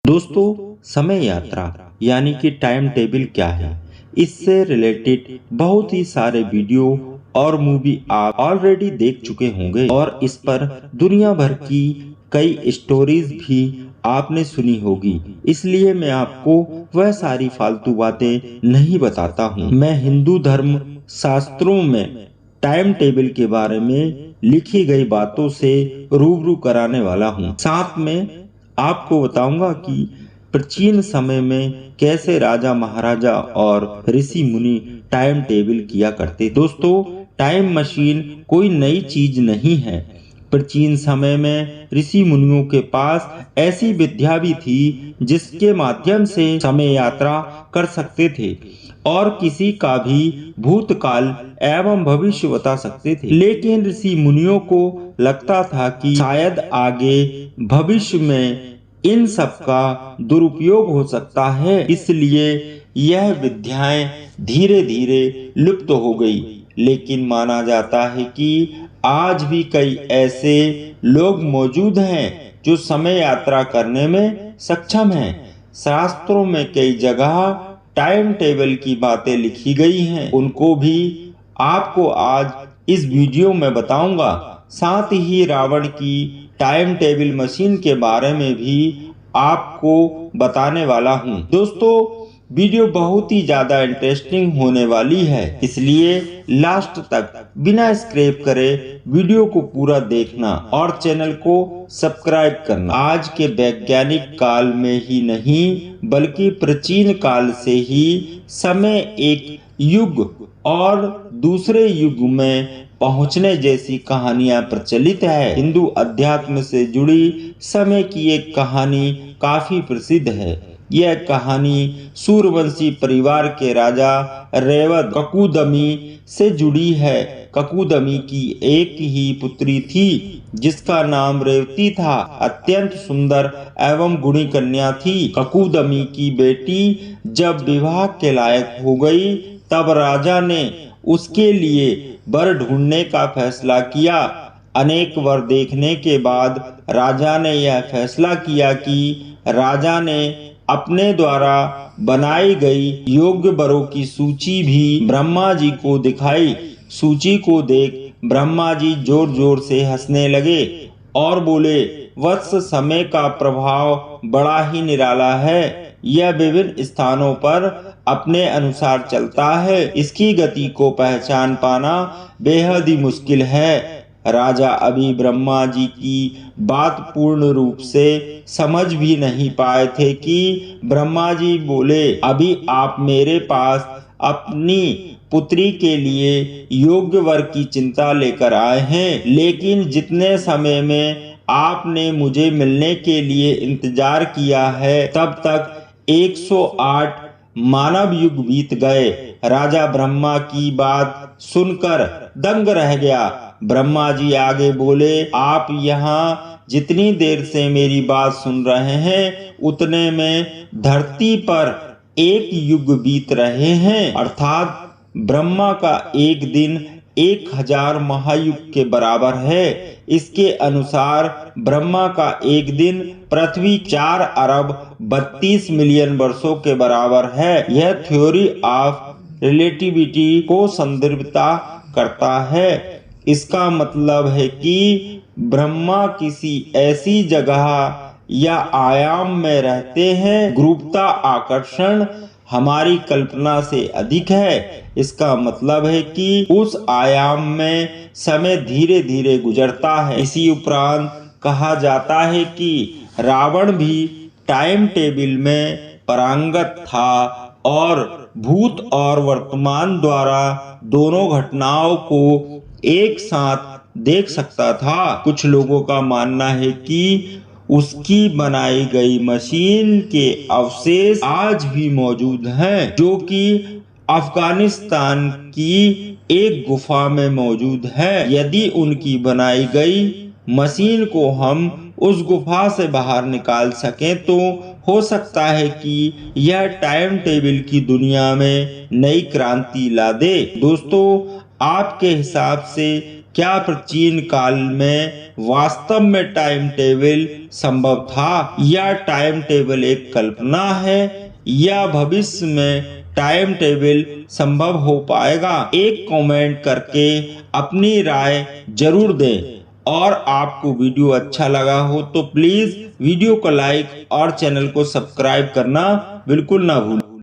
दोस्तों, समय यात्रा यानी कि टाइम टेबल क्या है, इससे रिलेटेड बहुत ही सारे वीडियो और मूवी आप ऑलरेडी देख चुके होंगे और इस पर दुनिया भर की कई स्टोरीज भी आपने सुनी होगी। इसलिए मैं आपको वह सारी फालतू बातें नहीं बताता हूँ। मैं हिंदू धर्म शास्त्रों में टाइम टेबल के बारे में लिखी गई बातों से रूबरू कराने वाला हूँ। साथ में आपको बताऊंगा कि प्राचीन समय में कैसे राजा महाराजा और ऋषि मुनि टाइम टेबल किया करते। दोस्तों, टाइम मशीन कोई नई चीज नहीं है। प्राचीन समय में ऋषि मुनियों के पास ऐसी विद्या भी थी जिसके माध्यम से समय यात्रा कर सकते थे और किसी का भी भूतकाल एवं भविष्य बता सकते थे। लेकिन ऋषि मुनियों को लगता था कि शायद आगे भविष्य में इन सब का दुरुपयोग हो सकता है, इसलिए यह विद्याएं धीरे धीरे लुप्त हो गई। लेकिन माना जाता है कि आज भी कई ऐसे लोग मौजूद हैं जो समय यात्रा करने में सक्षम हैं। शास्त्रों में कई जगह टाइम टेबल की बातें लिखी गई हैं, उनको भी आपको आज इस वीडियो में बताऊंगा। साथ ही रावण की टाइम टेबल मशीन के बारे में भी आपको बताने वाला हूं। दोस्तों, वीडियो बहुत ही ज्यादा इंटरेस्टिंग होने वाली है, इसलिए लास्ट तक बिना स्क्रैप करे वीडियो को पूरा देखना और चैनल को सब्सक्राइब करना। आज के वैज्ञानिक काल में ही नहीं बल्कि प्राचीन काल से ही समय एक युग और दूसरे युग में पहुंचने जैसी कहानियां प्रचलित है। हिंदू अध्यात्म से जुड़ी समय की एक कहानी काफी प्रसिद्ध है। यह कहानी सूर्यवंशी परिवार के राजा रेवत ककुदमी से जुड़ी है। ककुदमी की एक ही पुत्री थी जिसका नाम रेवती था। अत्यंत सुंदर एवं गुणी कन्या थी। ककुदमी की बेटी जब विवाह के लायक हो गई तब राजा ने उसके लिए वर ढूंढने का फैसला किया। अनेक वर देखने के बाद राजा ने यह फैसला किया कि राजा ने अपने द्वारा बनाई गई योग्य वरों की सूची भी ब्रह्मा जी को दिखाई। सूची को देख ब्रह्मा जी जोर जोर से हंसने लगे और बोले, वत्स, समय का प्रभाव बड़ा ही निराला है। यह विभिन्न स्थानों पर अपने अनुसार चलता है। इसकी गति को पहचान पाना बेहद ही मुश्किल है। राजा अभी ब्रह्मा जी की बात पूर्ण रूप से समझ भी नहीं पाए थे कि ब्रह्मा जी बोले, अभी आप मेरे पास अपनी पुत्री के लिए योग्य वर की चिंता लेकर आए हैं, लेकिन जितने समय में आपने मुझे मिलने के लिए इंतजार किया है तब तक 108 मानव युग बीत गए। राजा ब्रह्मा की बात सुनकर दंग रह गया। ब्रह्मा जी आगे बोले, आप यहाँ जितनी देर से मेरी बात सुन रहे हैं उतने में धरती पर एक युग बीत रहे हैं। अर्थात ब्रह्मा का एक दिन 1000 महायुग के बराबर है। इसके अनुसार ब्रह्मा का एक दिन पृथ्वी 4 अरब 32 मिलियन वर्षों के बराबर है। यह थ्योरी ऑफ रिलेटिविटी को संदर्भिता करता है। इसका मतलब है कि ब्रह्मा किसी ऐसी जगह या आयाम में रहते हैं। गुरुत्वा आकर्षण हमारी कल्पना से अधिक है। इसका मतलब है कि उस आयाम में समय धीरे धीरे गुजरता है। इसी उपरांत कहा जाता है कि रावण भी टाइम टेबल में पारंगत था और भूत और वर्तमान द्वारा दोनों घटनाओं को एक साथ देख सकता था। कुछ लोगों का मानना है कि उसकी बनाई गई मशीन के अवशेष आज भी मौजूद हैं, जो कि अफगानिस्तान की एक गुफा में मौजूद है। यदि उनकी बनाई गई मशीन को हम उस गुफा से बाहर निकाल सकें तो हो सकता है कि यह टाइम टेबल की दुनिया में नई क्रांति ला दे। दोस्तों, आपके हिसाब से क्या प्राचीन काल में वास्तव में टाइम टेबल संभव था, या टाइम टेबल एक कल्पना है, या भविष्य में टाइम टेबल संभव हो पाएगा? एक कमेंट करके अपनी राय जरूर दें। और आपको वीडियो अच्छा लगा हो तो प्लीज वीडियो को लाइक और चैनल को सब्सक्राइब करना बिल्कुल ना भूलें।